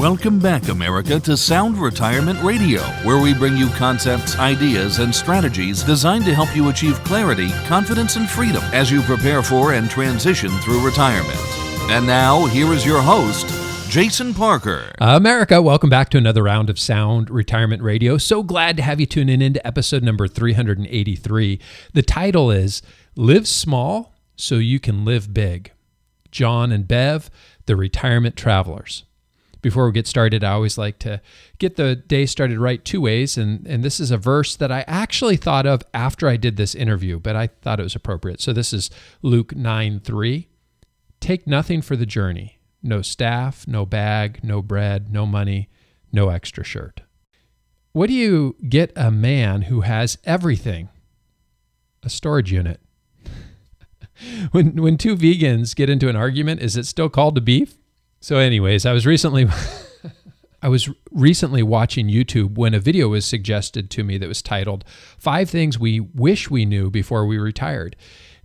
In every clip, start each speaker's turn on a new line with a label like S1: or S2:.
S1: Welcome back, America, to Sound Retirement Radio, where we bring you concepts, ideas, and strategies designed to help you achieve clarity, confidence, and freedom as you prepare for and transition through retirement. And now, here is your host, Jason Parker.
S2: America, welcome back to another round of Sound Retirement Radio. So glad to have you tune in into episode number 383. The title is Live Small So You Can Live Big. John and Bev, the Retirement Travelers. Before we get started, I always like to get the day started right two ways, and this is a verse that I actually thought of after I did this interview, but I thought it was appropriate. So this is Luke 9:3. Take nothing for the journey, no staff, no bag, no bread, no money, no extra shirt. What do you get a man who has everything? A storage unit. When two vegans get into an argument, is it still called a beef? So anyways, I was recently watching YouTube when a video was suggested to me that was titled 5 Things We Wish We Knew Before We Retired.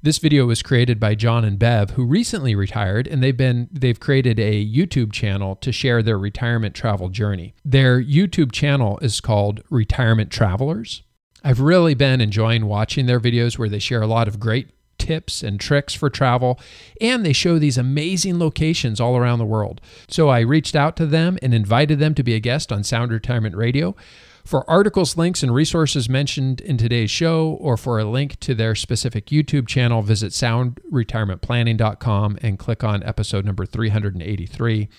S2: This video was created by John and Bev, who recently retired, and they've created a YouTube channel to share their retirement travel journey. Their YouTube channel is called Retirement Travelers. I've really been enjoying watching their videos where they share a lot of great tips and tricks for travel, and they show these amazing locations all around the world. So I reached out to them and invited them to be a guest on Sound Retirement Radio. For articles, links, and resources mentioned in today's show, or for a link to their specific YouTube channel, visit soundretirementplanning.com and click on episode number 383.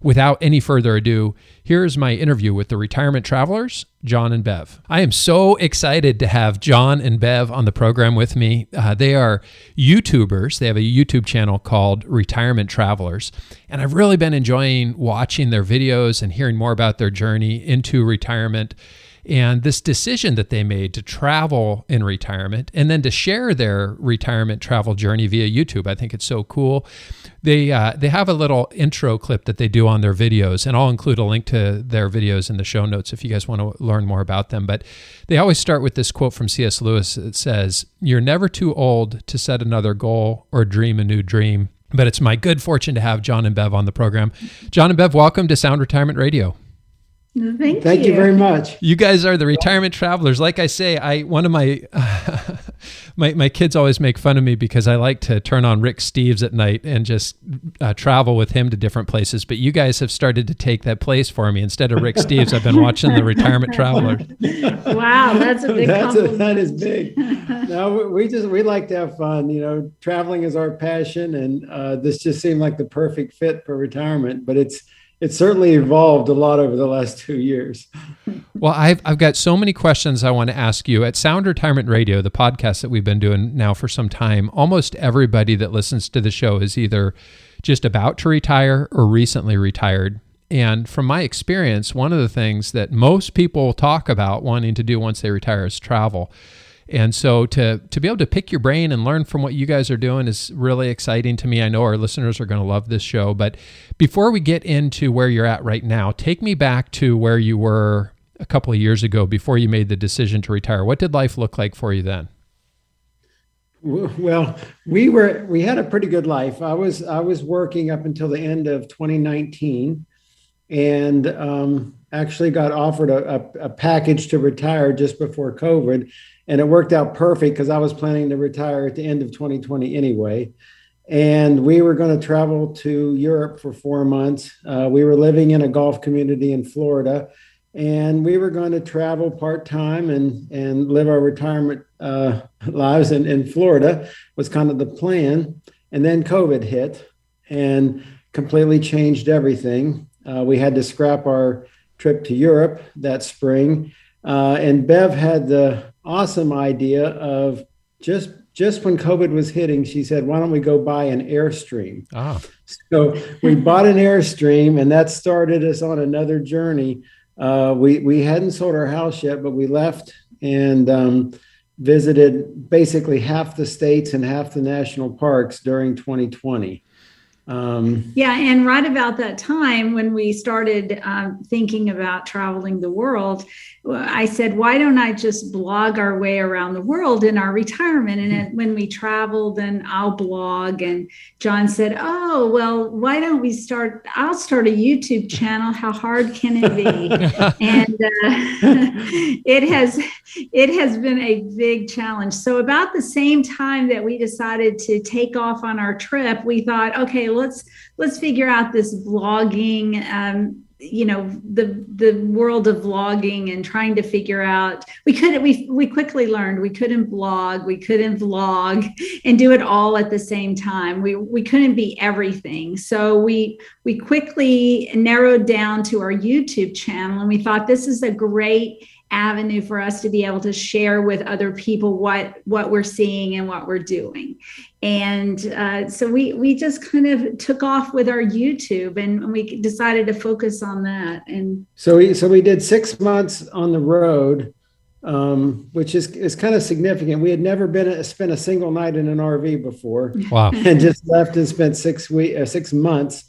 S2: Without any further ado, here's my interview with the Retirement Travelers, John and Bev. I am so excited to have John and Bev on the program with me. They are YouTubers. They have a YouTube channel called Retirement Travelers, and I've really been enjoying watching their videos and hearing more about their journey into retirement and this decision that they made to travel in retirement and then to share their retirement travel journey via YouTube. I think it's so cool. They have a little intro clip that they do on their videos, and I'll include a link to their videos in the show notes if you guys want to learn more about them. But they always start with this quote from C.S. Lewis that says, "You're never too old to set another goal or dream a new dream." But it's my good fortune to have John and Bev on the program. John and Bev, welcome to Sound Retirement Radio.
S3: Thank you very much.
S2: You guys are the Retirement Travelers. Like I say, one of my my kids always make fun of me because I like to turn on Rick Steves at night and just travel with him to different places. But you guys have started to take that place for me. Instead of Rick Steves, I've been watching the Retirement Travelers.
S3: Wow, that's a big compliment.
S4: That is big. No, we like to have fun. You know, traveling is our passion, and this just seemed like the perfect fit for retirement. But it's certainly evolved a lot over the last 2 years.
S2: Well, I've got so many questions I want to ask you. At Sound Retirement Radio, the podcast that we've been doing now for some time, almost everybody that listens to the show is either just about to retire or recently retired. And from my experience, one of the things that most people talk about wanting to do once they retire is travel. And so to be able to pick your brain and learn from what you guys are doing is really exciting to me. I know our listeners are going to love this show. But before we get into where you're at right now, take me back to where you were a couple of years ago before you made the decision to retire. What did life look like for you then?
S4: Well, we had a pretty good life. I was working up until the end of 2019 and actually got offered a package to retire just before COVID. And it worked out perfect because I was planning to retire at the end of 2020 anyway. And we were going to travel to Europe for 4 months. We were living in a golf community in Florida, and we were going to travel part-time and live our retirement lives in Florida was kind of the plan. And then COVID hit and completely changed everything. We had to scrap our trip to Europe that spring. And Bev had the awesome idea of just when COVID was hitting, she said, why don't we go buy an Airstream? So we bought an Airstream, and that started us on another journey. We hadn't sold our house yet, but we left and visited basically half the states and half the national parks during 2020.
S3: Yeah, and right about that time when we started thinking about traveling the world, I said, why don't I just blog our way around the world in our retirement? And when we travel, then I'll blog. And John said, oh, well, why don't I'll start a YouTube channel. How hard can it be? And it has been a big challenge. So about the same time that we decided to take off on our trip, we thought, okay, let's figure out this vlogging, the world of vlogging, and trying to figure out, we quickly learned we couldn't blog, we couldn't vlog and do it all at the same time. We couldn't be everything. So we quickly narrowed down to our YouTube channel, and we thought this is a great avenue for us to be able to share with other people what we're seeing and what we're doing. And so we just kind of took off with our YouTube, and we decided to focus on that. And
S4: so we did 6 months on the road, which is kind of significant. We had never spent a single night in an RV before.
S2: Wow.
S4: And just left and spent 6 months.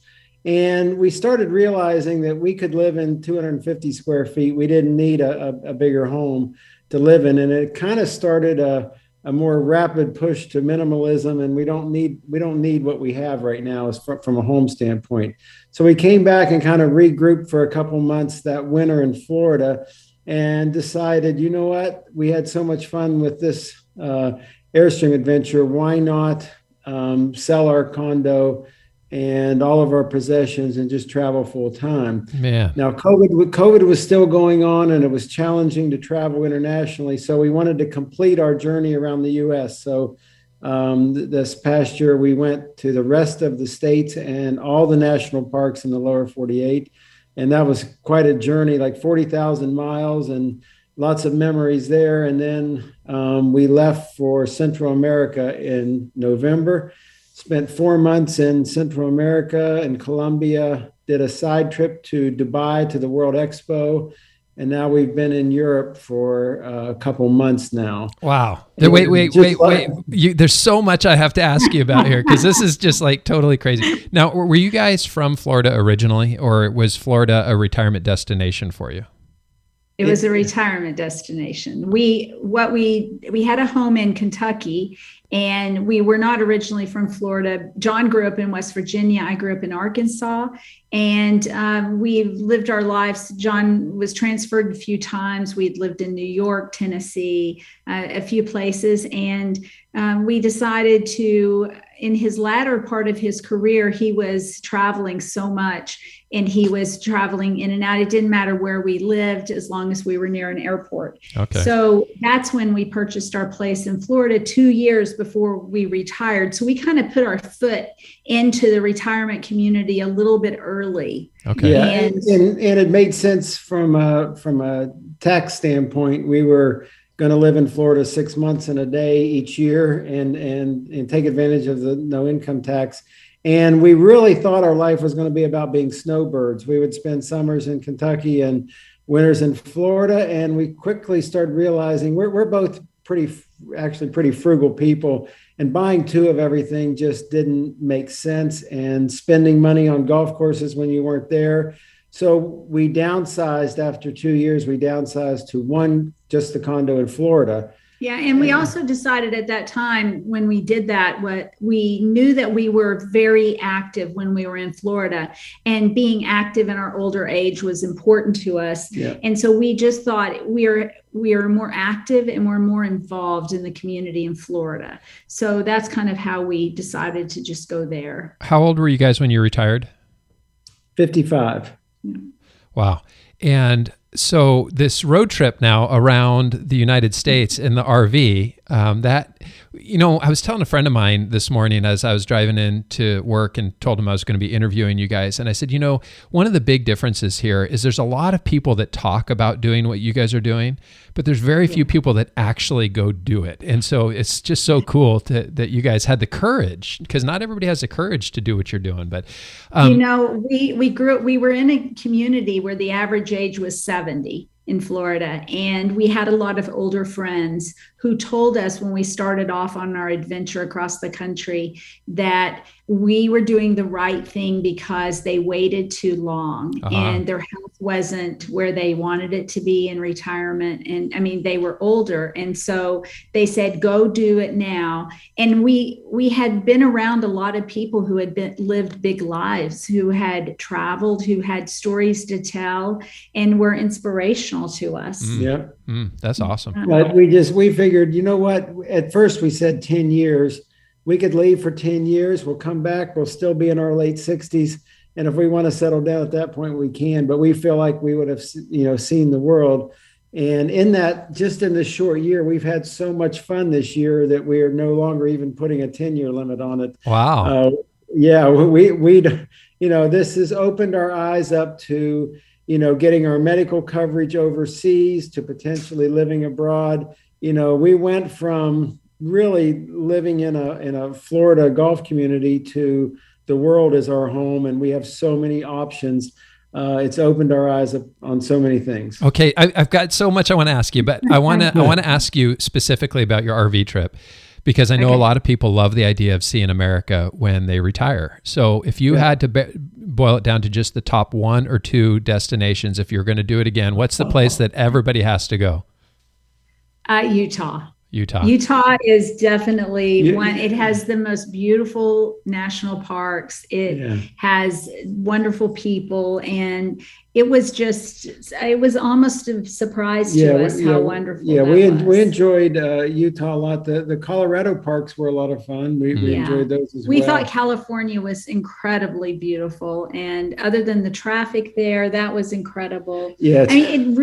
S4: And we started realizing that we could live in 250 square feet. We didn't need a bigger home to live in. And it kind of started a more rapid push to minimalism. And we don't need what we have right now from a home standpoint. So we came back and kind of regrouped for a couple months that winter in Florida and decided, you know what, we had so much fun with this Airstream adventure. Why not sell our condo and all of our possessions and just travel full time?
S2: Man.
S4: Now, COVID was still going on, and it was challenging to travel internationally. So we wanted to complete our journey around the U.S. So this past year, we went to the rest of the states and all the national parks in the lower 48. And that was quite a journey, like 40,000 miles and lots of memories there. And then we left for Central America in November. Spent 4 months in Central America and Colombia, did a side trip to Dubai to the World Expo, and now we've been in Europe for a couple months now.
S2: Wow. Wait. There's so much I have to ask you about here, because this is just like totally crazy. Now, were you guys from Florida originally, or was Florida a retirement destination for you?
S3: It was a retirement destination. We had a home in Kentucky, and we were not originally from Florida. John grew up in West Virginia. I grew up in Arkansas, and we lived our lives. John was transferred a few times. We'd lived in New York, Tennessee, a few places, and we decided to, in his latter part of his career, he was traveling so much, and he was traveling in and out. It didn't matter where we lived as long as we were near an airport.
S2: Okay.
S3: So that's when we purchased our place in Florida 2 years before we retired. So we kind of put our foot into the retirement community a little bit early.
S2: Okay.
S4: Yeah, and it made sense from a tax standpoint. We were going to live in Florida 6 months and a day each year and take advantage of the no income tax. And we really thought our life was going to be about being snowbirds. We would spend summers in Kentucky and winters in Florida. And we quickly started realizing we're both pretty frugal people, and buying two of everything just didn't make sense, and spending money on golf courses when you weren't there. So we downsized after 2 years. We downsized to just the condo in Florida.
S3: Yeah. And we also decided at that time when we did that, we knew that we were very active when we were in Florida, and being active in our older age was important to us.
S4: Yeah.
S3: And so we just thought we are more active and we're more involved in the community in Florida. So that's kind of how we decided to just go there.
S2: How old were you guys when you retired?
S4: 55.
S2: Wow. And so this road trip now around the United States in the RV, I was telling a friend of mine this morning as I was driving into work and told him I was going to be interviewing you guys. And I said, one of the big differences here is there's a lot of people that talk about doing what you guys are doing, but there's very few people that actually go do it. And so it's just so cool that you guys had the courage, because not everybody has the courage to do what you're doing. But,
S3: we were in a community where the average age was 70. in Florida. And we had a lot of older friends who told us when we started off on our adventure across the country that we were doing the right thing because they waited too long and their health wasn't where they wanted it to be in retirement. And I mean, they were older. And so they said, go do it now. And we had been around a lot of people who had lived big lives, who had traveled, who had stories to tell and were inspirational to us.
S2: That's awesome.
S4: But we figured, you know what? At first we said 10 years. We could leave for 10 years. We'll come back. We'll still be in our late 60s. And if we want to settle down at that point, we can. But we feel like we would have, seen the world. And in that, just in this short year, we've had so much fun this year that we are no longer even putting a 10-year limit on it.
S2: Wow.
S4: This has opened our eyes up to, getting our medical coverage overseas to potentially living abroad. We went from really living in a Florida Gulf community to the world as our home, and we have so many options. It's opened our eyes up on so many things.
S2: Okay, I've got so much I want to ask you, but I want to ask you specifically about your RV trip, because I know a lot of people love the idea of seeing America when they retire. So if you had to boil it down to just the top 1 or 2 destinations, if you're going to do it again, what's the place that everybody has to go?
S3: Utah.
S2: Utah
S3: is definitely one. It has the most beautiful national parks. It has wonderful people, and it was almost a surprise to us how wonderful.
S4: Yeah, we enjoyed Utah a lot. The Colorado parks were a lot of fun. We enjoyed those as well.
S3: We thought California was incredibly beautiful, and other than the traffic there, that was incredible.
S4: Yeah,
S3: I mean,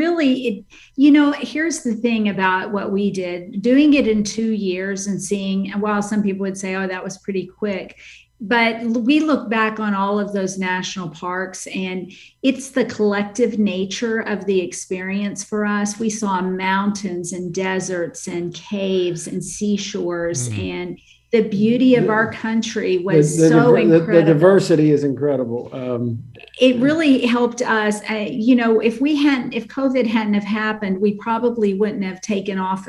S3: here's the thing about what we did, doing it in 2 years and seeing, while some people would say, oh, that was pretty quick. But we look back on all of those national parks, and it's the collective nature of the experience for us. We saw mountains and deserts and caves and seashores, and the beauty of our country was incredible.
S4: The diversity is incredible.
S3: It really helped us. If COVID hadn't have happened, we probably wouldn't have taken off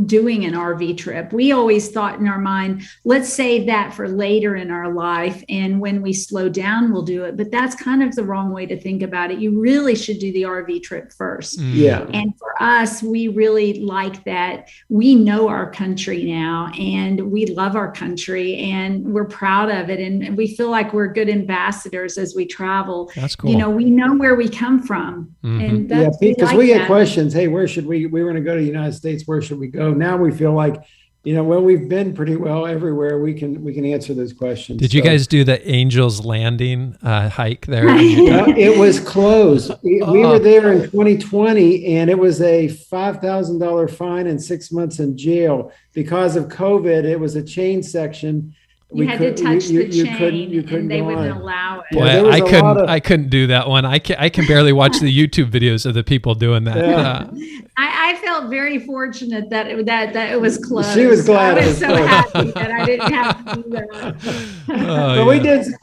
S3: doing an RV trip. We always thought in our mind, let's save that for later in our life. And when we slow down, we'll do it. But that's kind of the wrong way to think about it. You really should do the RV trip first.
S4: Yeah.
S3: And for us, we really like that. We know our country now, and we love our country, and we're proud of it. And we feel like we're good ambassadors as we travel.
S2: That's cool.
S3: We know where we come from. And that's,
S4: because we get questions. Hey, where should we were going to go to the United States. Where should we go? Now we feel like, we've been pretty well everywhere. We can answer those questions.
S2: Did you guys do the Angel's Landing hike there?
S4: It was closed. We were there in 2020, and it was a $5,000 fine and 6 months in jail. Because of COVID, it was a chain section.
S3: You had to touch the chain, and they wouldn't allow it.
S2: Boy, I couldn't do that one. I can barely watch the YouTube videos of the people doing that.
S4: Yeah.
S3: I felt very fortunate that it was closed.
S4: She was glad.
S3: I was so happy that I didn't have to do that.
S4: But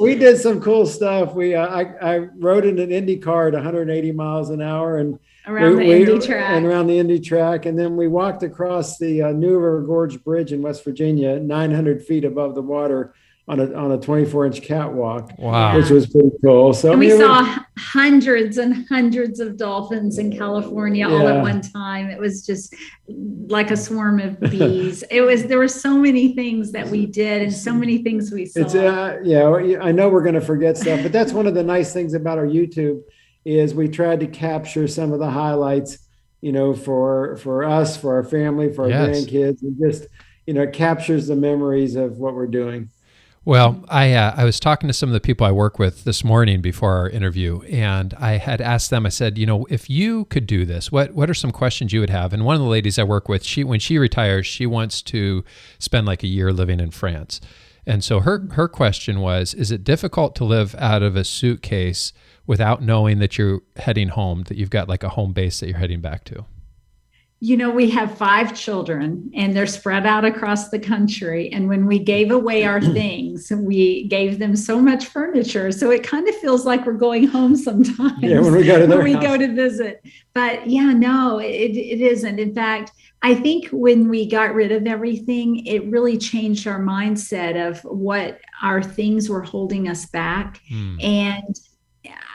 S4: we did some cool stuff. I rode in an Indy car at 180 miles an hour and
S3: around the
S4: Indy track, and then we walked across the New River Gorge Bridge in West Virginia, 900 feet above the water, on a 24-inch catwalk.
S2: Wow,
S4: which was pretty cool. So
S3: and we saw hundreds and hundreds of dolphins in California all at one time. It was just like a swarm of bees. There were so many things that we did and so many things we saw.
S4: I know we're going to forget stuff, but that's one of the nice things about our YouTube is we tried to capture some of the highlights, for us, for our family, for our grandkids, and just, it captures the memories of what we're doing.
S2: Well, I was talking to some of the people I work with this morning before our interview, and I had asked them, I said, if you could do this, what are some questions you would have? And one of the ladies I work with, when she retires, she wants to spend like a year living in France. And so her question was, is it difficult to live out of a suitcase without knowing that you're heading home, that you've got like a home base that you're heading back to?
S3: We have 5 children and they're spread out across the country. And when we gave away our things, we gave them so much furniture. So it kind of feels like we're going home sometimes.
S4: Yeah, when we go to their house.
S3: Go to visit. But yeah, no, it isn't. In fact, I think when we got rid of everything, it really changed our mindset of what our things were holding us back. And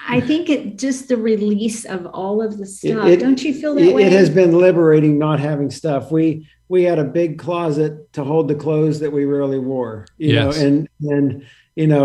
S3: I think it just the release of all of the stuff. Don't you feel that way?
S4: It has been liberating not having stuff. We had a big closet to hold the clothes that we rarely wore, you know, and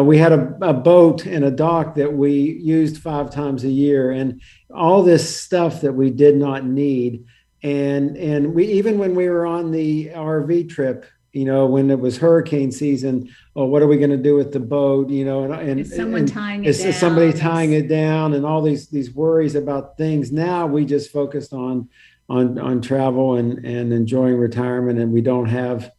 S4: we had a boat and a dock that we used 5 times a year, and all this stuff that we did not need. And we, even when we were on the RV trip, when it was hurricane season, what are we going to do with the boat? And
S3: is someone tying it down?
S4: Is somebody tying it down, and all these worries about things. Now we just focused on travel and enjoying retirement, and we don't have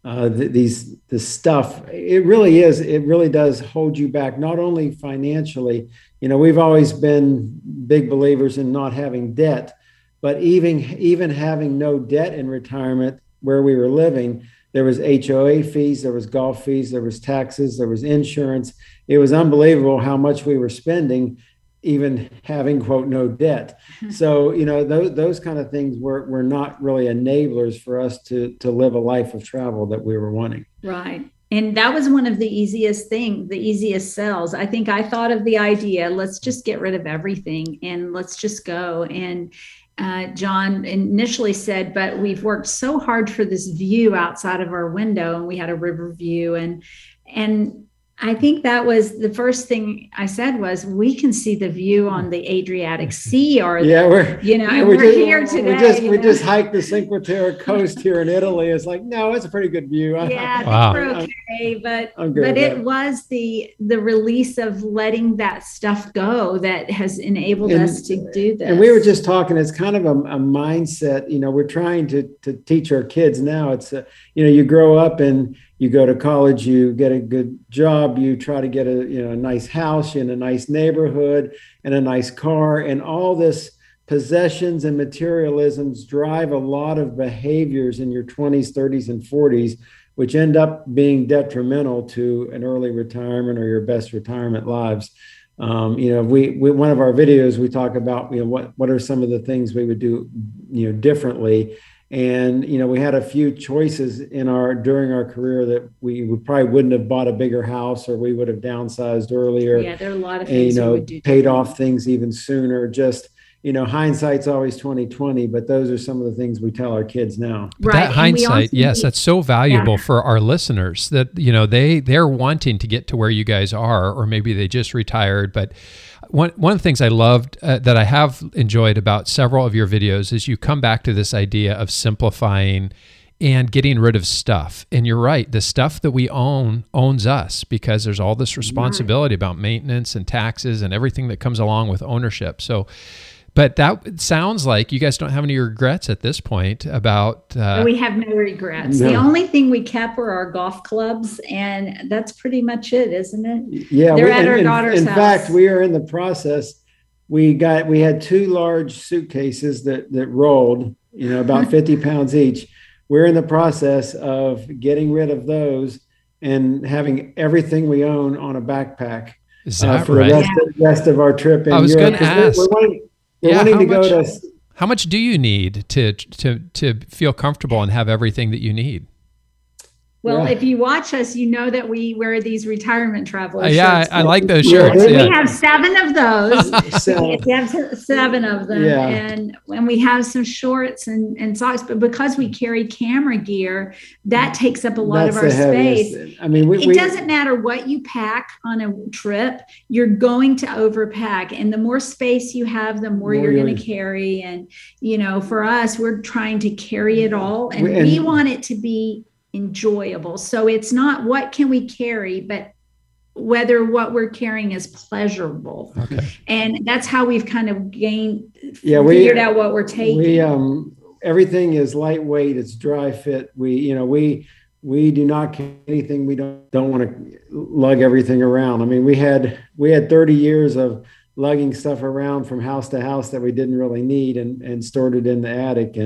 S4: this stuff. It really does hold you back, not only financially. We've always been big believers in not having debt, but even having no debt in retirement where we were living. There was HOA fees, there was golf fees, there was taxes, there was insurance. It was unbelievable how much we were spending, even having, quote, no debt. So, those kind of things were not really enablers for us to live a life of travel that we were wanting.
S3: Right. And that was one of the easiest sells. I think I thought of the idea, let's just get rid of everything and let's just go. And John initially said, but we've worked so hard for this view outside of our window, and we had a river view. And I think that was the first thing I said was, we can see the view on the Adriatic Sea, or we're here today.
S4: We just hiked the Cinque Terre coast here in Italy. It's like, no, it's a pretty good view.
S3: Yeah, I think we're okay, but it was the release of letting that stuff go that has enabled us to do this.
S4: And we were just talking, it's kind of a mindset. We're trying to teach our kids now. It's you grow up and you go to college, you get a good job, you try to get a nice house in a nice neighborhood and a nice car, and all this possessions and materialisms drive a lot of behaviors in your 20s, 30s, and 40s, which end up being detrimental to an early retirement or your best retirement lives. We one of our videos, we talk about what are some of the things we would do differently. And, we had a few choices during our career that we probably wouldn't have bought a bigger house, or we would have downsized earlier.
S3: Yeah, there are a lot of things we would do.
S4: Paid off things even sooner. Just, hindsight's always 20/20, but those are some of the things we tell our kids now.
S2: Right. That hindsight, that's so valuable for our listeners that, they're wanting to get to where you guys are, or maybe they just retired, but one of the things I loved that I have enjoyed about several of your videos is you come back to this idea of simplifying and getting rid of stuff. And you're right, the stuff that we own owns us, because there's all this responsibility about maintenance and taxes and everything that comes along with ownership. So, but that sounds like you guys don't have any regrets at this point about...
S3: We have no regrets. No. The only thing we kept were our golf clubs, and that's pretty much it, isn't it?
S4: Yeah.
S3: They're at our daughter's house.
S4: In fact, we are in the process. We had 2 large suitcases that rolled, about 50 pounds each. We're in the process of getting rid of those and having everything we own on a backpack.
S2: Is that
S4: for
S2: right?
S4: the rest of our trip in Europe.
S2: I was going to ask.
S4: How
S2: much do you need to feel comfortable and have everything that you need?
S3: Well, if you watch us, you know that we wear these retirement traveler shirts.
S2: Yeah, I like those shirts.
S3: We have 7 of those. We have 7 of them. Yeah. And we have some shorts and socks. But because we carry camera gear, that takes up a lot of our space.
S4: I mean,
S3: it doesn't matter what you pack on a trip, you're going to overpack. And the more space you have, the more you're going to carry. And, for us, we're trying to carry it all. And we want it to be enjoyable. So it's not what can we carry, but whether what we're carrying is pleasurable. Okay. And that's how we've kind of figured out what we're taking.
S4: Everything is lightweight. It's dry fit. We do not carry anything. We don't want to lug everything around. I mean, we had 30 years of lugging stuff around from house to house that we didn't really need, and stored it in the attic.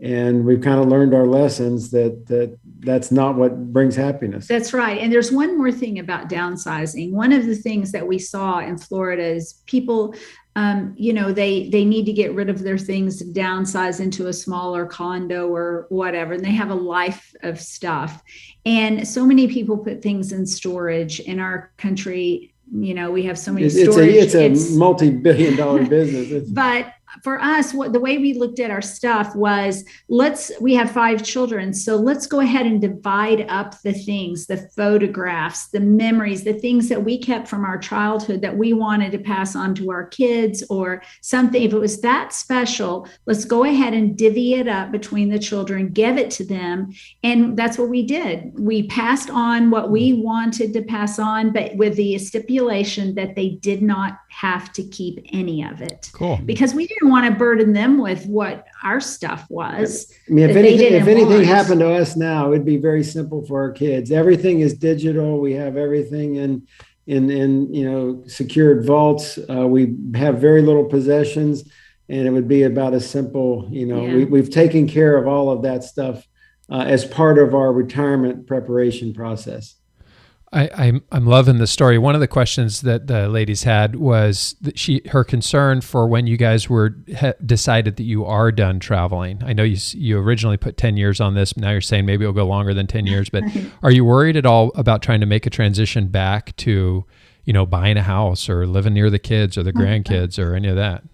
S4: And we've kind of learned our lessons that's not what brings happiness.
S3: That's right. And there's one more thing about downsizing. One of the things that we saw in Florida is people, they need to get rid of their things, downsize into a smaller condo or whatever, and they have a life of stuff. And so many people put things in storage in our country. We have so many storage.
S4: It's a multi-billion-dollar business.
S3: But for us, the way we looked at our stuff was, we have 5 children. So let's go ahead and divide up the things, the photographs, the memories, the things that we kept from our childhood that we wanted to pass on to our kids or something. If it was that special, let's go ahead and divvy it up between the children, give it to them. And that's what we did. We passed on what we wanted to pass on, but with the stipulation that they did not have to keep any of it.
S2: Cool.
S3: Because we didn't want to burden them with what our stuff was.
S4: I mean, if anything happened to us now, it'd be very simple for our kids. Everything is digital. We have everything in secured vaults. We have very little possessions, and it would be about as simple. We've taken care of all of that stuff as part of our retirement preparation process.
S2: I'm loving the story. One of the questions that the ladies had was that her concern for when you guys decided that you are done traveling. I know you originally put 10 years on this. Now you're saying maybe it'll go longer than 10 years. But are you worried at all about trying to make a transition back to, buying a house or living near the kids or the grandkids or any of that?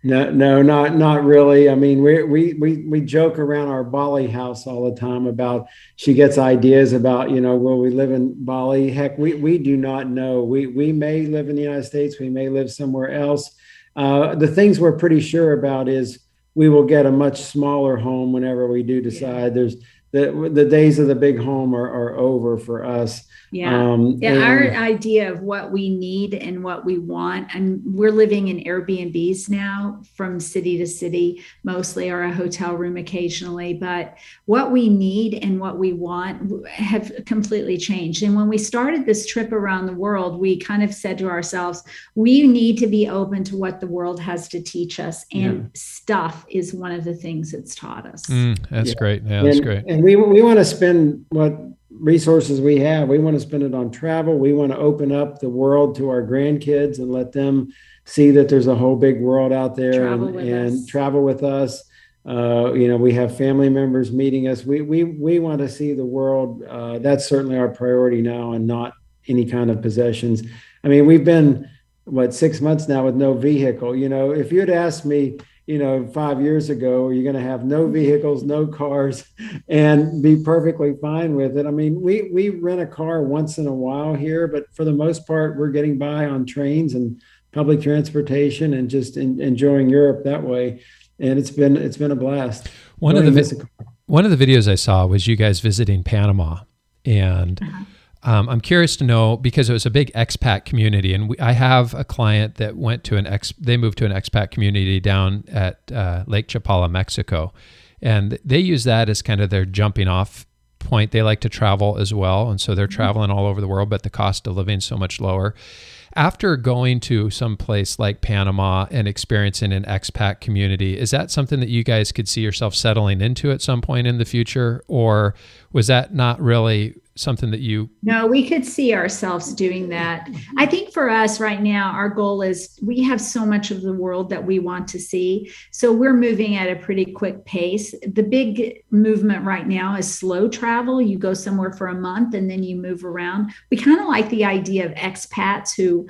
S4: No, not really. I mean, we joke around our Bali house all the time about, she gets ideas about, will we live in Bali? Heck, we do not know. We may live in the United States. We may live somewhere else. The things we're pretty sure about is we will get a much smaller home whenever we do decide. There's the days of the big home are over for us.
S3: Our idea of what we need and what we want, and we're living in Airbnbs now from city to city, mostly, or a hotel room occasionally, but what we need and what we want have completely changed. And when we started this trip around the world, we kind of said to ourselves, we need to be open to what the world has to teach us, and stuff is one of the things it's taught us.
S2: That's great. Yeah, that's great.
S4: And we want to spend what resources we have. We want to spend it on travel. We want to open up the world to our grandkids and let them see that there's a whole big world out there, and travel with us. We have family members meeting us. We want to see the world. That's certainly our priority now, and not any kind of possessions. I mean, we've been 6 months now with no vehicle. If you had asked me, 5 years ago, are you going to have no vehicles, no cars, and be perfectly fine with it? I mean, we rent a car once in a while here, but for the most part, we're getting by on trains and public transportation and just enjoying Europe that way. And it's been a blast.
S2: One of the videos I saw was you guys visiting Panama, and I'm curious to know, because it was a big expat community, and I have a client that went to they moved to an expat community down at Lake Chapala, Mexico, and they use that as kind of their jumping off point. They like to travel as well, and so they're traveling all over the world, but the cost of living is so much lower. After going to some place like Panama and experiencing an expat community, is that something that you guys could see yourself settling into at some point in the future, or was that not really something that you...
S3: No, we could see ourselves doing that. I think for us right now, our goal is we have so much of the world that we want to see. So we're moving at a pretty quick pace. The big movement right now is slow travel. You go somewhere for a month and then you move around. We kind of like the idea of expats who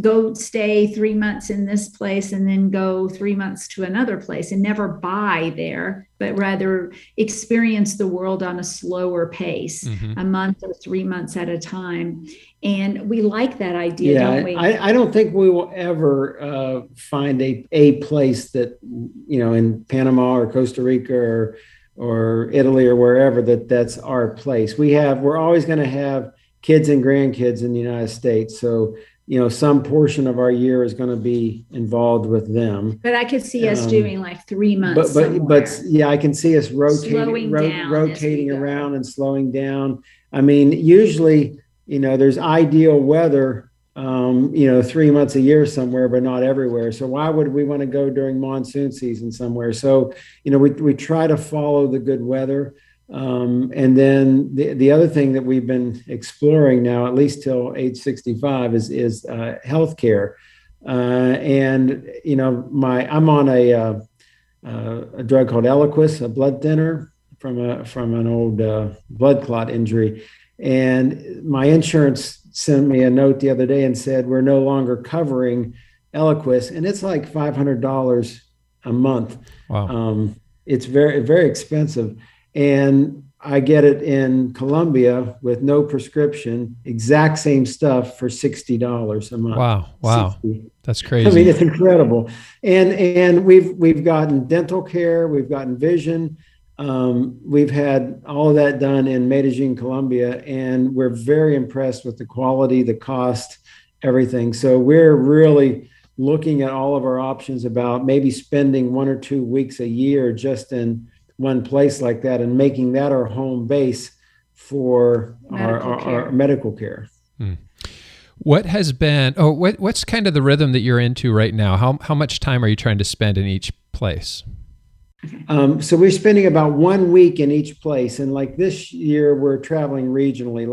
S3: go stay 3 months in this place and then go 3 months to another place and never buy there, but rather experience the world on a slower pace, a month or 3 months at a time. And we like that idea, don't we?
S4: I don't think we will ever find a place that, in Panama or Costa Rica or Italy or wherever, that's our place. We're always going to have kids and grandkids in the United States. So, some portion of our year is going to be involved with them.
S3: But I could see us doing like 3 months.
S4: But I can see us rotating around and slowing down. I mean, usually, there's ideal weather 3 months a year somewhere, but not everywhere. So why would we want to go during monsoon season somewhere? So, we try to follow the good weather. And then the other thing that we've been exploring now, at least till age 65, is healthcare. And I'm on a drug called Eliquis, a blood thinner from an old blood clot injury. And my insurance sent me a note the other day and said, we're no longer covering Eliquis. And it's like $500 a month.
S2: Wow.
S4: It's very, very expensive. And I get it in Colombia with no prescription, exact same stuff for $60 a month.
S2: Wow.
S4: 60.
S2: That's crazy.
S4: I mean, it's incredible. And we've gotten dental care, we've gotten vision. We've had all of that done in Medellin, Colombia, and we're very impressed with the quality, the cost, everything. So we're really looking at all of our options about maybe spending 1 or 2 weeks a year just in one place like that and making that our home base for our medical care.
S2: What has been, what's kind of the rhythm that you're into right now? How much time are you trying to spend in each place?
S4: So we're spending about 1 week in each place. And like this year, we're traveling regionally,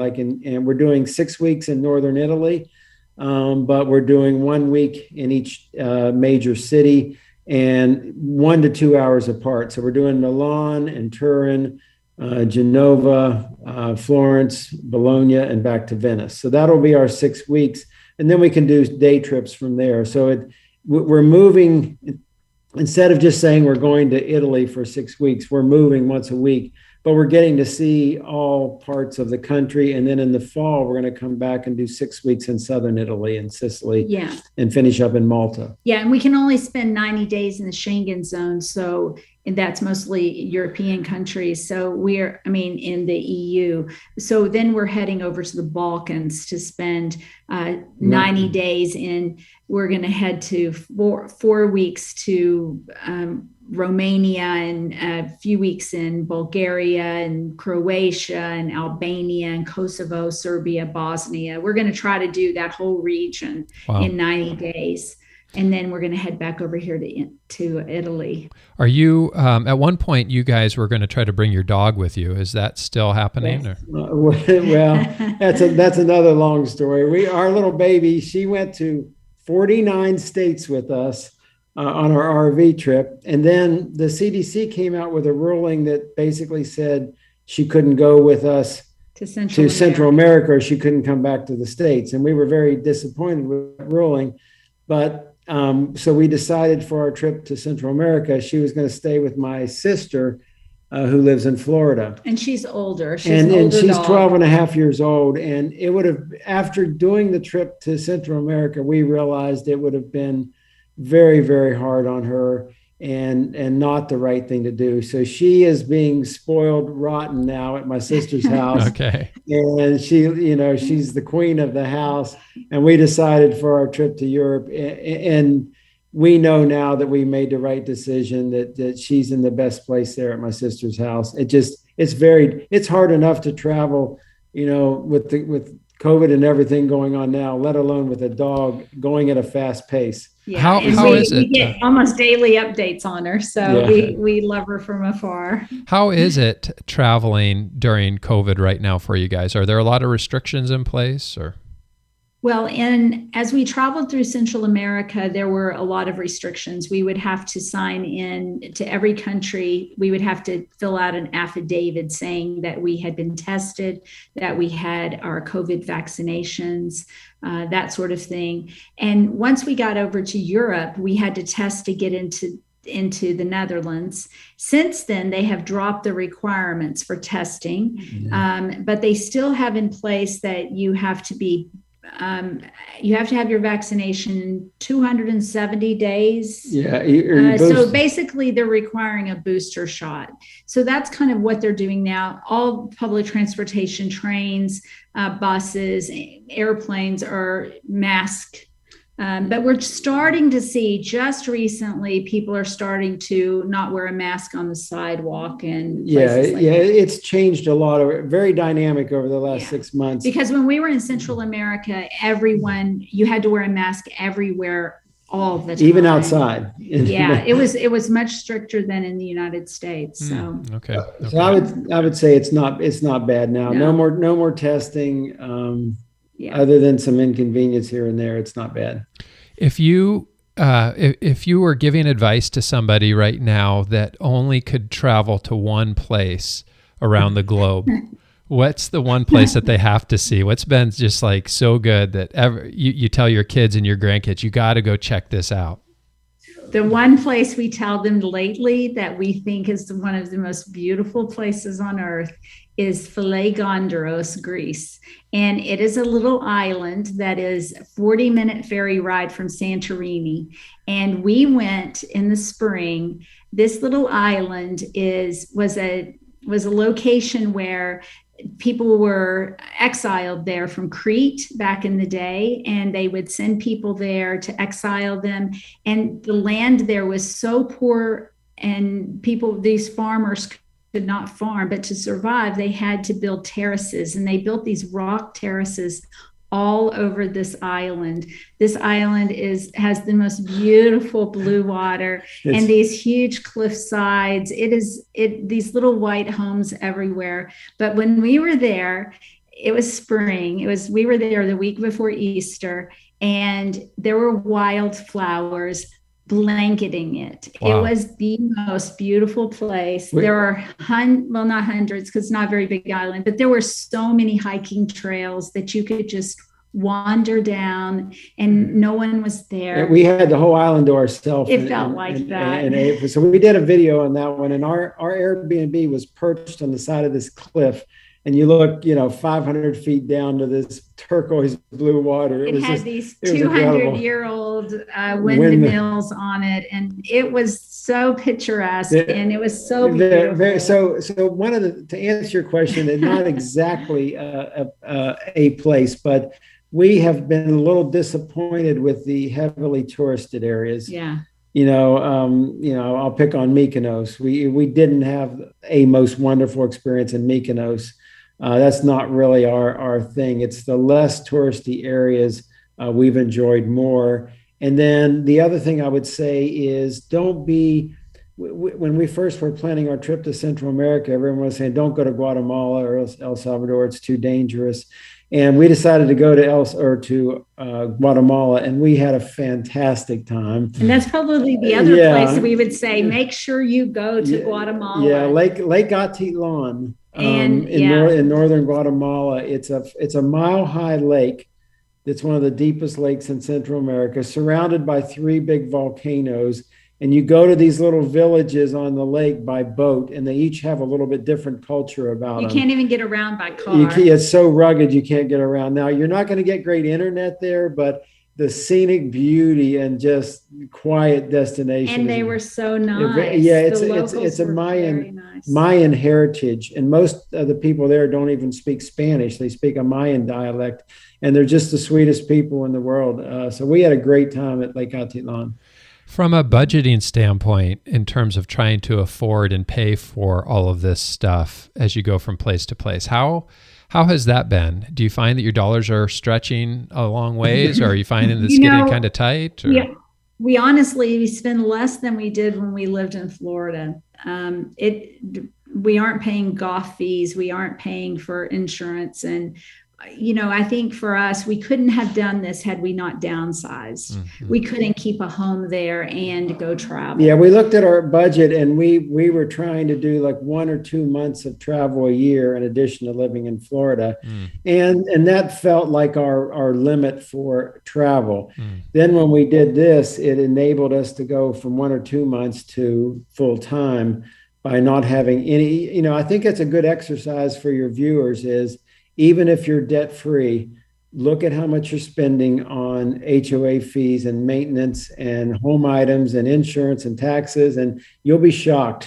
S4: and we're doing 6 weeks in Northern Italy, but we're doing 1 week in each major city and 1 to 2 hours apart. So we're doing Milan and Turin, Genova, Florence, Bologna, and back to Venice. So that'll be our 6 weeks. And then we can do day trips from there. So we're moving. Instead of just saying we're going to Italy for 6 weeks, we're moving once a week, but we're getting to see all parts of the country. And then in the fall, we're going to come back and do 6 weeks in Southern Italy and Sicily, and finish up in Malta.
S3: Yeah, and we can only spend 90 days in the Schengen zone. And that's mostly European countries. So in the EU. So then we're heading over to the Balkans to spend 90 days in. We're going to head to 4 weeks to Romania and a few weeks in Bulgaria and Croatia and Albania and Kosovo, Serbia, Bosnia. We're going to try to do that whole region in 90 days. And then we're going to head back over here to Italy.
S2: Are you, at one point, you guys were going to try to bring your dog with you. Is that still happening?
S4: Yes. Well, that's another long story. Our little baby, she went to 49 states with us on our RV trip. And then the CDC came out with a ruling that basically said she couldn't go with us to Central America, or she couldn't come back to the States. And we were very disappointed with that ruling. But so we decided for our trip to Central America, she was going to stay with my sister, who lives in Florida.
S3: And she's older.
S4: And she's 12 and a half years old. And it would have, after doing the trip to Central America, we realized it would have been very, very hard on her and not the right thing to do. So she is being spoiled rotten now at my sister's house.
S2: Okay.
S4: And she's the queen of the house. And we decided for our trip to Europe, and we know now that we made the right decision, that she's in the best place there at my sister's house. It's hard enough to travel, with COVID and everything going on now, let alone with a dog going at a fast pace.
S3: Yeah.
S2: How is it?
S3: We get almost daily updates on her. So we love her from afar.
S2: How is it traveling during COVID right now for you guys? Are there a lot of restrictions in place, or?
S3: Well, as we traveled through Central America, there were a lot of restrictions. We would have to sign in to every country. We would have to fill out an affidavit saying that we had been tested, that we had our COVID vaccinations, that sort of thing. And once we got over to Europe, we had to test to get into the Netherlands. Since then, they have dropped the requirements for testing, but they still have in place that you have to have your vaccination in 270 days. So basically they're requiring a booster shot. So that's kind of what they're doing now. All public transportation, trains, buses, airplanes are mask But we're starting to see just recently, people are starting to not wear a mask on the sidewalk and places like that.
S4: It's changed a lot. Very dynamic over the last 6 months.
S3: Because when we were in Central America, you had to wear a mask everywhere all the time,
S4: even outside.
S3: It was much stricter than in the United States. So
S2: okay.
S4: So I would say it's not bad now. No more testing. Other than some inconvenience here and there, it's not bad.
S2: If you were giving advice to somebody right now that only could travel to one place around the globe, what's the one place that they have to see? What's been just like so good that you tell your kids and your grandkids, you got to go check this out?
S3: The one place we tell them lately that we think is one of the most beautiful places on earth is Folegondros, Greece. And it is a little island that is a 40-minute ferry ride from Santorini. And we went in the spring. This little island was a location where people were exiled there from Crete back in the day, and they would send people there to exile them. And the land there was so poor, and these farmers could not farm, but to survive, they had to build terraces, and they built these rock terraces all over this island. This island has the most beautiful blue water and these huge cliff sides. These little white homes everywhere. But when we were there, it was spring. We were there the week before Easter, and there were wildflowers blanketing it. Wow. It was the most beautiful place. There are not hundreds, because it's not a very big island, but there were so many hiking trails that you could just wander down, and no one was there.
S4: We had the whole island to ourselves.
S3: It felt like that.
S4: And so we did a video on that one, and our Airbnb was perched on the side of this cliff. And you look, 500 feet down to this turquoise blue water.
S3: It had these 200-year-old windmills on it, and it was so picturesque, and it was so beautiful.
S4: So one of to answer your question, it's not exactly a place, but we have been a little disappointed with the heavily touristed areas.
S3: Yeah.
S4: I'll pick on Mykonos. We didn't have a most wonderful experience in Mykonos. That's not really our thing. It's the less touristy areas we've enjoyed more. And then the other thing I would say is when we first were planning our trip to Central America, everyone was saying, don't go to Guatemala or El Salvador, it's too dangerous. And we decided to go to Guatemala, and we had a fantastic time.
S3: And that's probably the other place we would say, make sure you go to Guatemala.
S4: Yeah, Lake Atitlan. In northern Guatemala, it's a mile-high lake. It's one of the deepest lakes in Central America, surrounded by 3 big volcanoes. And you go to these little villages on the lake by boat, and they each have a little bit different culture about them.
S3: You can't even get around by car.
S4: It's so rugged, you can't get around. Now, you're not going to get great internet there, but the scenic beauty and just quiet destination.
S3: And they were so nice.
S4: Yeah, it's a Mayan heritage, and most of the people there don't even speak Spanish. They speak a Mayan dialect, and they're just the sweetest people in the world. So we had a great time at Lake Atitlan.
S2: From a budgeting standpoint, in terms of trying to afford and pay for all of this stuff as you go from place to place, how has that been? Do you find that your dollars are stretching a long ways, or are you finding this getting kind of tight? Or?
S3: Yeah, we honestly spend less than we did when we lived in Florida. We aren't paying golf fees. We aren't paying for insurance. And I think for us, we couldn't have done this had we not downsized. Mm-hmm. We couldn't keep a home there and go travel.
S4: Yeah, we looked at our budget, and we were trying to do like 1 or 2 months of travel a year in addition to living in Florida. And that felt like our limit for travel. Then when we did this, it enabled us to go from 1 or 2 months to full time by not having any, I think it's a good exercise for your viewers is, even if you're debt-free, look at how much you're spending on HOA fees and maintenance and home items and insurance and taxes, and you'll be shocked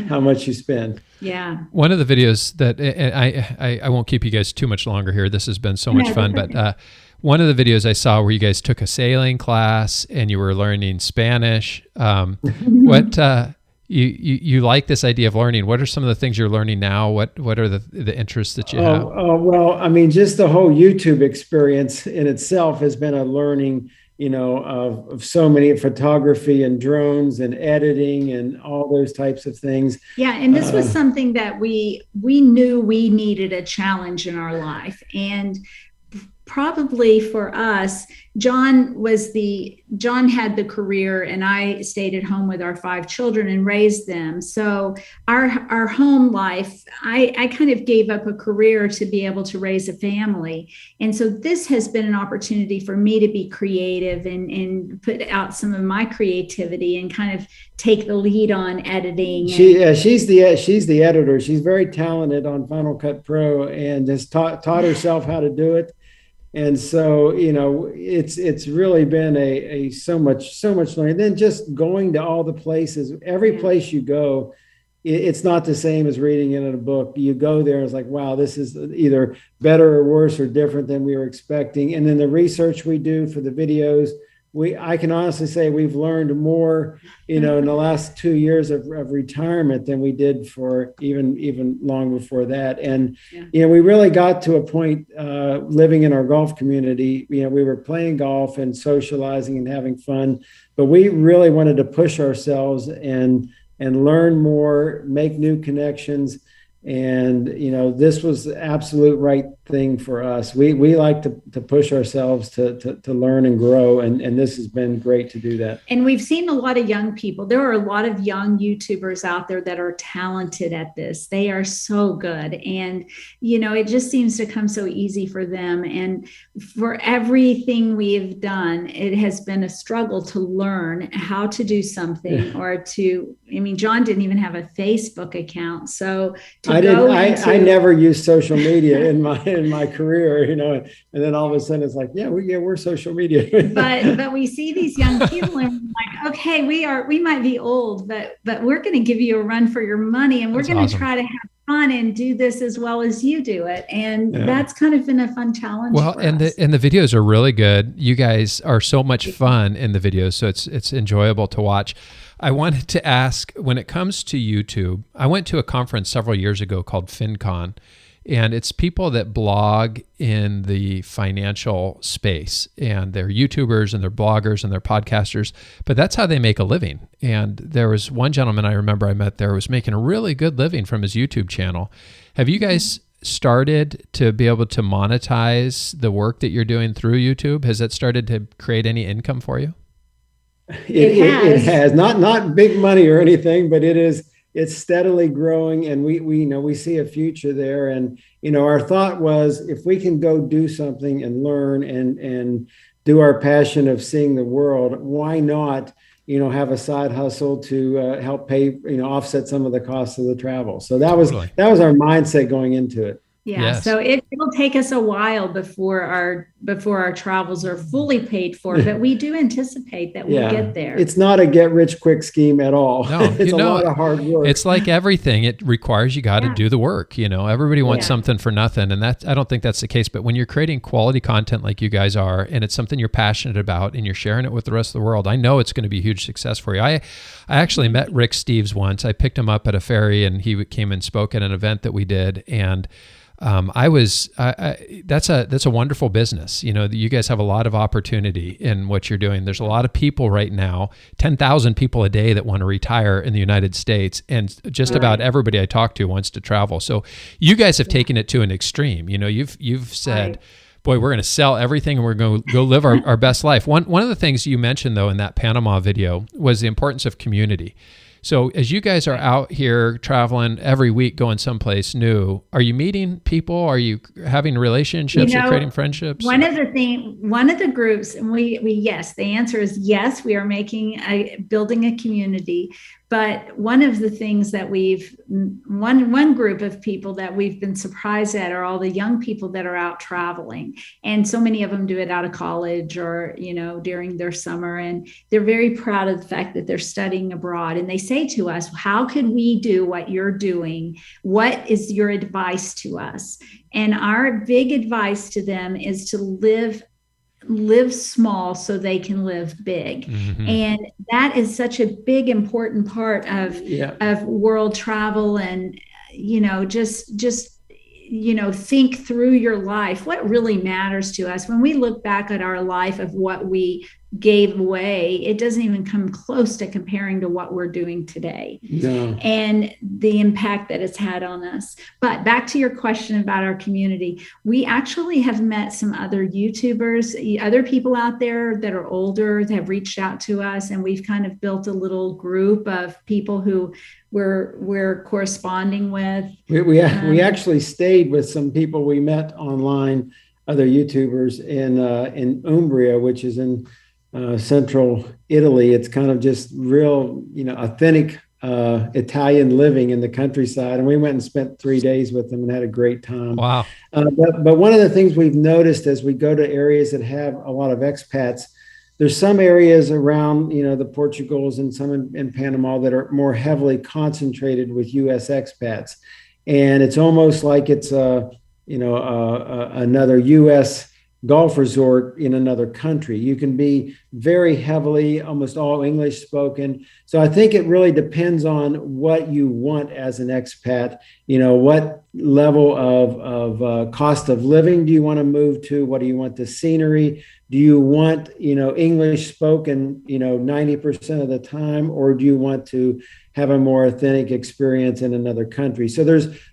S4: how much you spend.
S3: Yeah.
S2: One of the videos that I won't keep you guys too much longer here. This has been so much fun, but one of the videos I saw where you guys took a sailing class and you were learning Spanish. What you like this idea of learning? What are some of the things you're learning now? What are the interests that you have?
S4: Well, I mean, just the whole YouTube experience in itself has been a learning, of so many photography and drones and editing and all those types of things.
S3: Yeah, and this was something that we knew we needed a challenge in our life. And probably for us, John had the career, and I stayed at home with our 5 children and raised them. So our home life, I kind of gave up a career to be able to raise a family. And so this has been an opportunity for me to be creative and put out some of my creativity and kind of take the lead on editing.
S4: She's the editor. She's very talented on Final Cut Pro and has taught herself how to do it. And so, it's really been a so much learning. Then just going to all the places, every place you go, it's not the same as reading it in a book. You go there, it's like, wow, this is either better or worse or different than we were expecting. And then the research we do for the videos, I can honestly say we've learned more, in the last 2 years of retirement than we did for even long before that. And, we really got to a point living in our golf community. We were playing golf and socializing and having fun, but we really wanted to push ourselves and learn more, make new connections. And, this was the absolute right thing for us. We like to push ourselves to learn and grow. And this has been great to do that.
S3: And we've seen a lot of young people. There are a lot of young YouTubers out there that are talented at this. They are so good. And, it just seems to come so easy for them. And for everything we've done, it has been a struggle to learn how to do something John didn't even have a Facebook account. So I never used social media in my career, and then all of a sudden it's like, we're social media. but we see these young people and we're like, okay, we might be old, but we're going to give you a run for your money, and we're going to try to have fun and do this as well as you do it. And that's kind of been a fun challenge.
S2: Well, and the videos are really good. You guys are so much fun in the videos, so it's enjoyable to watch. I wanted to ask, when it comes to YouTube, I went to a conference several years ago called FinCon, and it's people that blog in the financial space, and they're YouTubers and they're bloggers and they're podcasters, but that's how they make a living. And there was one gentleman I remember I met there who was making a really good living from his YouTube channel. Have you guys started to be able to monetize the work that you're doing through YouTube? Has that started to create any income for you?
S4: It has not big money or anything, but it's steadily growing, and we see a future there. And our thought was, if we can go do something and learn and do our passion of seeing the world, why not have a side hustle to help pay offset some of the costs of the travel. So that was our mindset going into it.
S3: Yeah.
S2: Yes.
S3: So it'll take us a while before our travels are fully paid for, but we do anticipate that we'll get there.
S4: It's not a get rich quick scheme at all.
S2: No,
S4: it's a lot of hard work.
S2: It's like everything. It requires you got to do the work. Everybody wants something for nothing. And I don't think that's the case. But when you're creating quality content like you guys are, and it's something you're passionate about and you're sharing it with the rest of the world, I know it's going to be a huge success for you. I actually met Rick Steves once. I picked him up at a ferry, and he came and spoke at an event that we did. And that's a wonderful business. You guys have a lot of opportunity in what you're doing. There's a lot of people right now, 10,000 people a day that want to retire in the United States. And just about everybody I talk to wants to travel. So you guys have taken it to an extreme. You've said, boy, we're going to sell everything and we're going to go live our best life. One of the things you mentioned though, in that Panama video was the importance of community. So as you guys are out here traveling every week, going someplace new, are you meeting people? Are you having relationships or creating friendships?
S3: One of the groups, and yes, the answer is yes, we are building a community. But one of the things that one group of people that we've been surprised at are all the young people that are out traveling. And so many of them do it out of college or, during their summer. And they're very proud of the fact that they're studying abroad. And they say to us, how can we do what you're doing? What is your advice to us? And our big advice to them is to live live small so they can live big. And that is such a big, important part of world travel. And, just think through your life, what really matters to us. When we look back at our life of what we gave away, it doesn't even come close to comparing to what we're doing today.
S4: No.
S3: And the impact that it's had on us. But back to your question about our community, we actually have met some other YouTubers, other people out there that are older that have reached out to us, and we've kind of built a little group of people who we're corresponding with.
S4: We actually stayed with some people we met online, other YouTubers in Umbria, which is in central Italy. It's kind of just real, authentic Italian living in the countryside. And we went and spent 3 days with them and had a great time.
S2: Wow.
S4: But one of the things we've noticed as we go to areas that have a lot of expats, there's some areas around, the Portugals and some in Panama that are more heavily concentrated with U.S. expats. And it's almost like it's another U.S. golf resort in another country. You can be very heavily, almost all English spoken. So I think it really depends on what you want as an expat. What level of cost of living do you want to move to? What do you want the scenery? Do you want, English spoken, 90% of the time, or do you want to have a more authentic experience in another country? So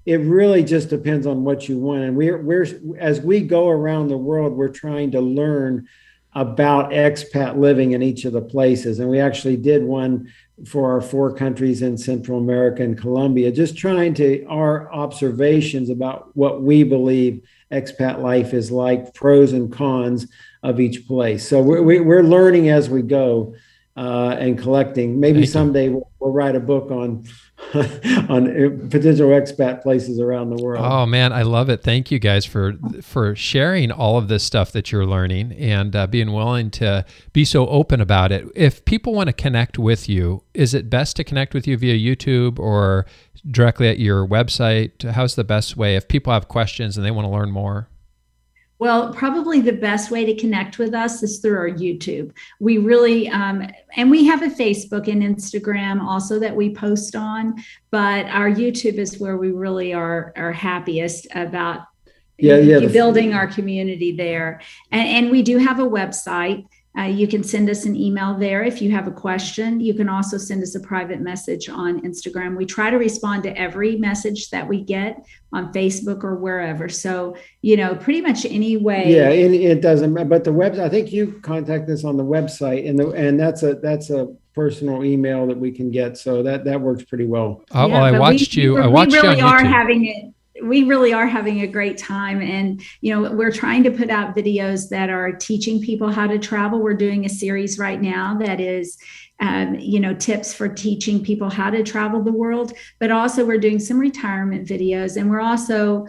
S4: it really just depends on what you want. And we're as we go around the world, we're trying to learn about expat living in each of the places. And we actually did one for our 4 countries in Central America and Colombia, just trying to our observations about what we believe expat life is like, pros and cons of each place. So we're learning as we go. And collecting. Maybe someday we'll write a book on potential expat places around the world.
S2: Oh man, I love it. Thank you guys for sharing all of this stuff that you're learning and being willing to be so open about it. If people want to connect with you, is it best to connect with you via YouTube or directly at your website? How's the best way if people have questions and they want to learn more?
S3: Well, probably the best way to connect with us is through our YouTube. We really, and we have a Facebook and Instagram also that we post on, but our YouTube is where we really are happiest about building our community there. And we do have a website. You can send us an email there if you have a question. You can also send us a private message on Instagram. We try to respond to every message that we get on Facebook or wherever. So, pretty much any way.
S4: Yeah, it doesn't. But the website, I think you contact us on the website, and that's a personal email that we can get. So that works pretty well.
S2: Well, I watched you. I watched you on YouTube.
S3: We really are having a great time. And, we're trying to put out videos that are teaching people how to travel. We're doing a series right now that is, tips for teaching people how to travel the world, but also we're doing some retirement videos, and we're also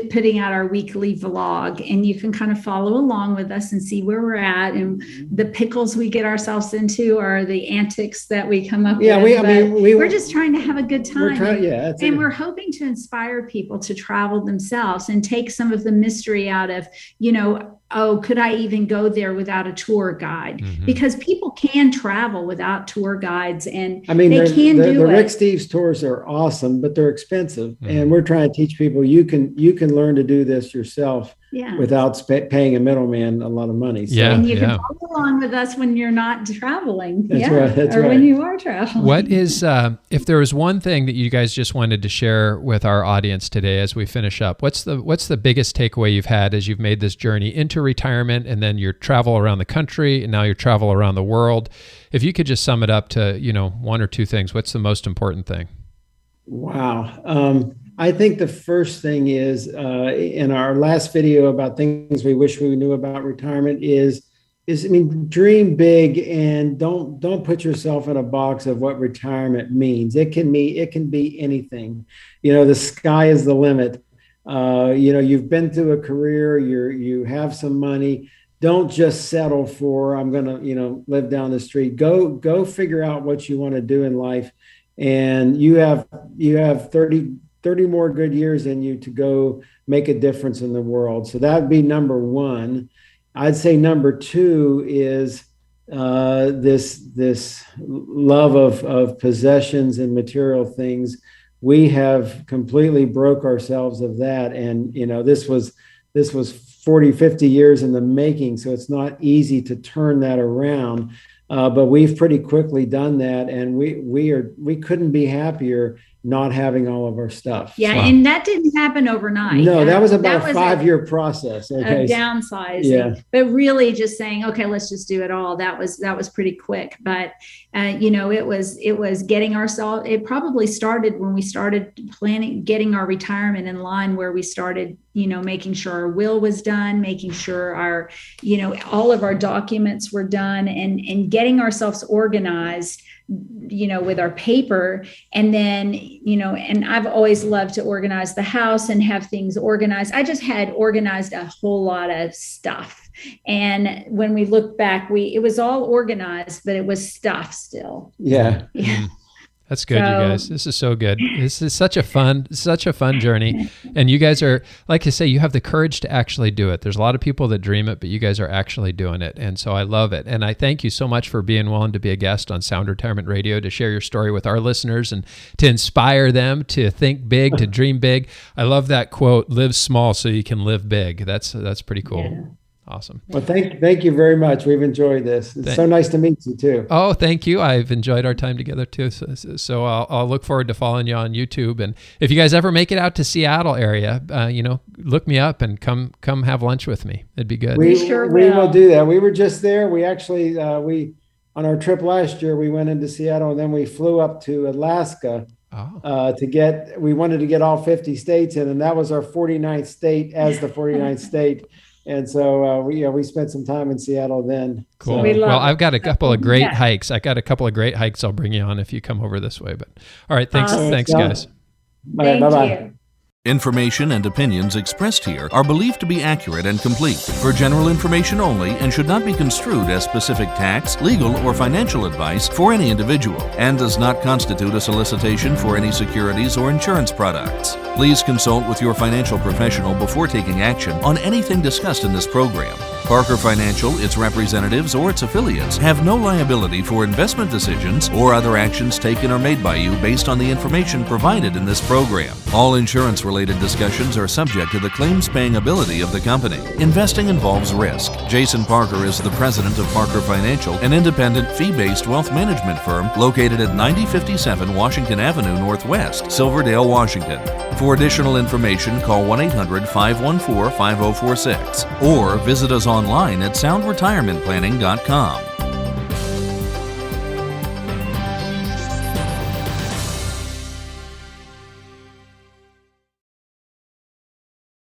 S3: putting out our weekly vlog, and you can kind of follow along with us and see where we're at and the pickles we get ourselves into or the antics that we come up with. We're just trying to have a good time. We're hoping to inspire people to travel themselves and take some of the mystery out of, could I even go there without a tour guide? Mm-hmm. Because people can travel without tour guides, and the
S4: Rick Steves tours are awesome, but they're expensive. Mm-hmm. And we're trying to teach people you can learn to do this yourself without paying a middleman a lot of money.
S3: So. And you can follow along with us when you're not traveling.
S4: That's right.
S3: When you are traveling.
S2: What is, if there was one thing that you guys just wanted to share with our audience today as we finish up, what's the biggest takeaway you've had as you've made this journey into retirement and then your travel around the country and now your travel around the world? If you could just sum it up to, one or two things, what's the most important thing?
S4: Wow. I think the first thing is in our last video about things we wish we knew about retirement is dream big and don't put yourself in a box of what retirement means. It can be anything. The sky is the limit. You've been through a career, you have some money. Don't just settle for I'm going to live down the street. Go figure out what you want to do in life, and you have 30 more good years in you to go make a difference in the world. So that would be number one. I'd say number two is this love of possessions and material things. We have completely broke ourselves of that, and this was 40, 50 years in the making, so it's not easy to turn that around. But we've pretty quickly done that, and we couldn't be happier not having all of our stuff.
S3: Yeah, wow. And that didn't happen overnight.
S4: No, that was about a 5-year process.
S3: Okay. Downsizing, yeah. But really just saying, okay, let's just do it all. That was pretty quick. But it was getting ourselves. It probably started when we started planning, getting our retirement in line, where we started, making sure our will was done, making sure our, all of our documents were done, and getting ourselves organized, with our paper. And then, and I've always loved to organize the house and have things organized. I just had organized a whole lot of stuff. And when we look back, it was all organized, but it was stuff still.
S4: Yeah.
S2: Yeah. That's good, you guys. This is so good. This is such a fun journey. And you guys are, like I say, you have the courage to actually do it. There's a lot of people that dream it, but you guys are actually doing it. And so I love it. And I thank you so much for being willing to be a guest on Sound Retirement Radio, to share your story with our listeners and to inspire them to think big, to dream big. I love that quote, live small so you can live big. That's pretty cool. Yeah. Awesome.
S4: Well, thank you very much. We've enjoyed this. It's so nice to meet you too.
S2: Oh, thank you. I've enjoyed our time together too. So I'll look forward to following you on YouTube. And if you guys ever make it out to Seattle area, look me up and come have lunch with me. It'd be good.
S4: We will do that. We were just there. We actually, on our trip last year, we went into Seattle and then we flew up to Alaska. We wanted to get all 50 states in, and that was our 49th state as the 49th state. And so we spent some time in Seattle then.
S2: Cool.
S4: So.
S2: Well, I've got a couple of great hikes. I'll bring you on if you come over this way. But all right, thanks, guys.
S4: Bye-bye.
S1: Information and opinions expressed here are believed to be accurate and complete, for general information only, and should not be construed as specific tax, legal, or financial advice for any individual, and does not constitute a solicitation for any securities or insurance products. Please consult with your financial professional before taking action on anything discussed in this program. Parker Financial, its representatives, or its affiliates have no liability for investment decisions or other actions taken or made by you based on the information provided in this program. All insurance-related discussions are subject to the claims-paying ability of the company. Investing involves risk. Jason Parker is the president of Parker Financial, an independent, fee-based wealth management firm located at 9057 Washington Avenue Northwest, Silverdale, Washington. For additional information, call 1-800-514-5046 or visit us online at soundretirementplanning.com.